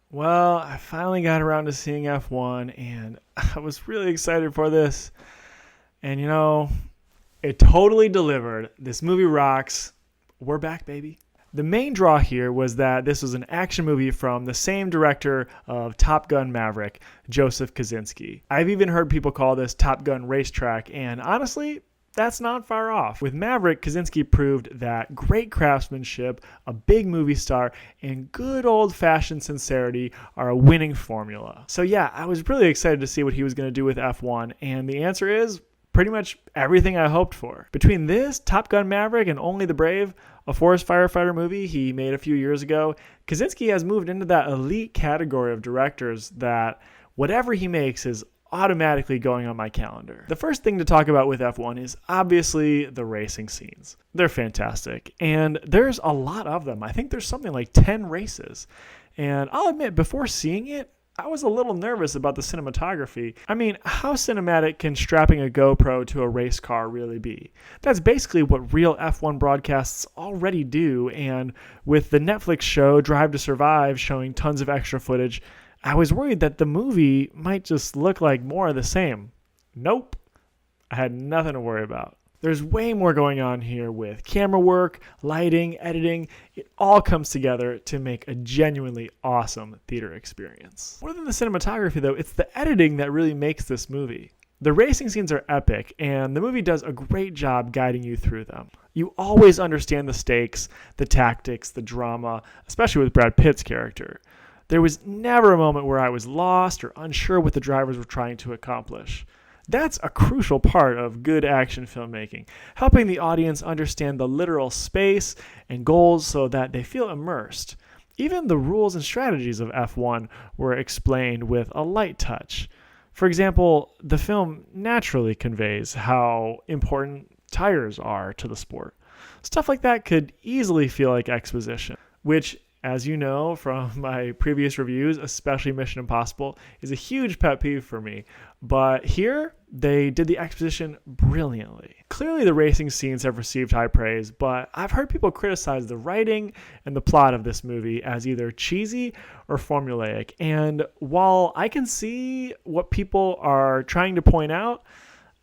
Well, I finally got around to seeing F1 and I was really excited for this. And it totally delivered. This movie rocks. We're back, baby. The main draw here was that this was an action movie from the same director of Top Gun Maverick, Joseph Kosinski. I've even heard people call this Top Gun Racetrack, and honestly, that's not far off. With Maverick, Kosinski proved that great craftsmanship, a big movie star, and good old-fashioned sincerity are a winning formula. So yeah, I was really excited to see what he was going to do with F1, and the answer is pretty much everything I hoped for. Between this, Top Gun Maverick, and Only the Brave, a forest firefighter movie he made a few years ago, Kosinski has moved into that elite category of directors that whatever he makes is automatically going on my calendar. The first thing to talk about with F1 is obviously the racing scenes. They're fantastic, and there's a lot of them. I think there's something like 10 races. And I'll admit, before seeing it, I was a little nervous about the cinematography. I mean, how cinematic can strapping a GoPro to a race car really be? That's basically what real F1 broadcasts already do, and with the Netflix show Drive to Survive showing tons of extra footage, I was worried that the movie might just look like more of the same. Nope. I had nothing to worry about. There's way more going on here with camera work, lighting, editing. It all comes together to make a genuinely awesome theater experience. More than the cinematography, though, it's the editing that really makes this movie. The racing scenes are epic, and the movie does a great job guiding you through them. You always understand the stakes, the tactics, the drama, especially with Brad Pitt's character. There was never a moment where I was lost or unsure what the drivers were trying to accomplish. That's a crucial part of good action filmmaking, helping the audience understand the literal space and goals so that they feel immersed. Even the rules and strategies of F1 were explained with a light touch. For example, the film naturally conveys how important tires are to the sport. Stuff like that could easily feel like exposition, which, as you know from my previous reviews, especially Mission Impossible, is a huge pet peeve for me. But here, they did the exposition brilliantly. Clearly, the racing scenes have received high praise, but I've heard people criticize the writing and the plot of this movie as either cheesy or formulaic. And while I can see what people are trying to point out,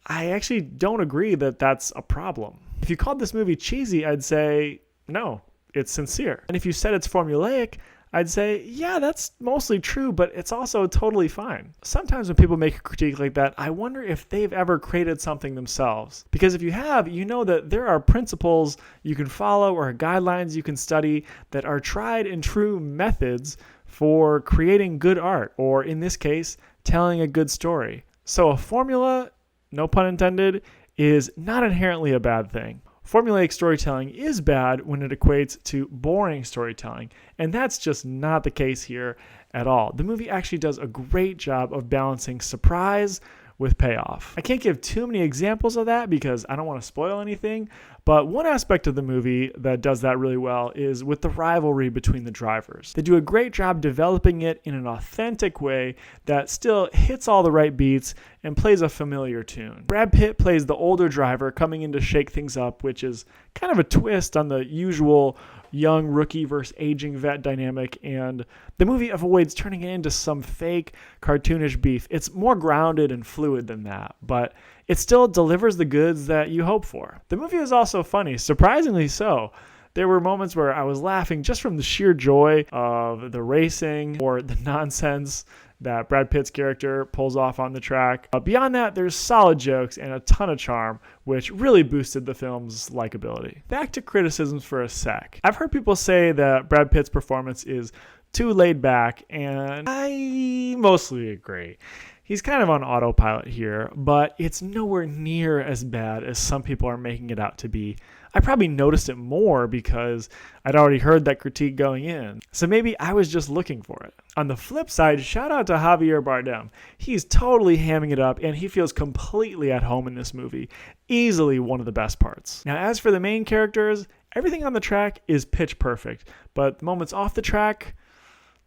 I actually don't agree that that's a problem. If you called this movie cheesy, I'd say no. It's sincere. And if you said it's formulaic, I'd say, yeah, that's mostly true, but it's also totally fine. Sometimes when people make a critique like that, I wonder if they've ever created something themselves. Because if you have, you know that there are principles you can follow or guidelines you can study that are tried and true methods for creating good art, or in this case, telling a good story. So a formula, no pun intended, is not inherently a bad thing. Formulaic storytelling is bad when it equates to boring storytelling, and that's just not the case here at all. The movie actually does a great job of balancing surprise with payoff. I can't give too many examples of that because I don't want to spoil anything, but one aspect of the movie that does that really well is with the rivalry between the drivers. They do a great job developing it in an authentic way that still hits all the right beats and plays a familiar tune. Brad Pitt plays the older driver coming in to shake things up, which is kind of a twist on the usual young rookie versus aging vet dynamic, and the movie avoids turning it into some fake cartoonish beef. It's more grounded and fluid than that, but it still delivers the goods that you hope for. The movie is also funny, surprisingly so. There were moments where I was laughing just from the sheer joy of the racing or the nonsense that Brad Pitt's character pulls off on the track. Beyond that, there's solid jokes and a ton of charm, which really boosted the film's likability. Back to criticisms for a sec. I've heard people say that Brad Pitt's performance is too laid back, and I mostly agree. He's kind of on autopilot here, but it's nowhere near as bad as some people are making it out to be. I probably noticed it more because I'd already heard that critique going in, so maybe I was just looking for it. On the flip side, shout out to Javier Bardem. He's totally hamming it up, and he feels completely at home in this movie. Easily one of the best parts. Now, as for the main characters, everything on the track is pitch perfect, but the moments off the track,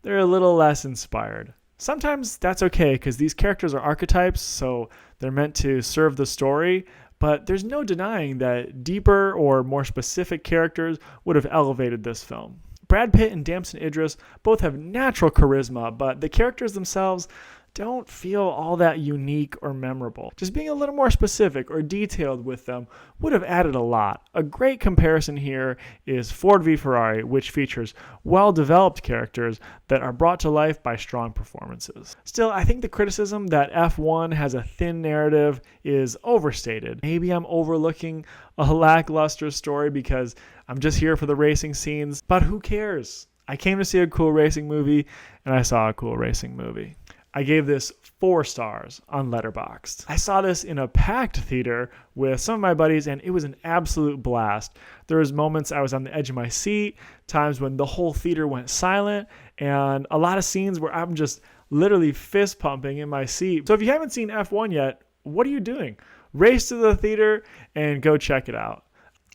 they're a little less inspired. Sometimes that's okay because these characters are archetypes, so they're meant to serve the story, but there's no denying that deeper or more specific characters would have elevated this film. Brad Pitt and Damson Idris both have natural charisma, but the characters themselves don't feel all that unique or memorable. Just being a little more specific or detailed with them would have added a lot. A great comparison here is Ford v Ferrari, which features well-developed characters that are brought to life by strong performances. Still, I think the criticism that F1 has a thin narrative is overstated. Maybe I'm overlooking a lackluster story because I'm just here for the racing scenes, but who cares? I came to see a cool racing movie, and I saw a cool racing movie. I gave this 4 stars on Letterboxd. I saw this in a packed theater with some of my buddies, and it was an absolute blast. There was moments I was on the edge of my seat, times when the whole theater went silent, and a lot of scenes where I'm just literally fist pumping in my seat. So if you haven't seen F1 yet, what are you doing? Race to the theater and go check it out.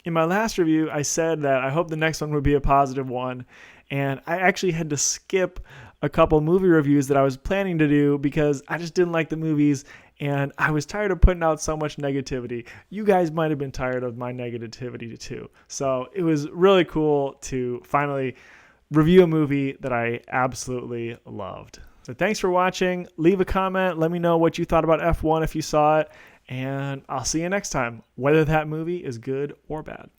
In my last review, I said that I hope the next one would be a positive one, and I actually had to skip a couple movie reviews that I was planning to do because I just didn't like the movies and I was tired of putting out so much negativity. You guys might have been tired of my negativity too. So it was really cool to finally review a movie that I absolutely loved. So thanks for watching. Leave a comment. Let me know what you thought about F1 if you saw it. And I'll see you next time, whether that movie is good or bad.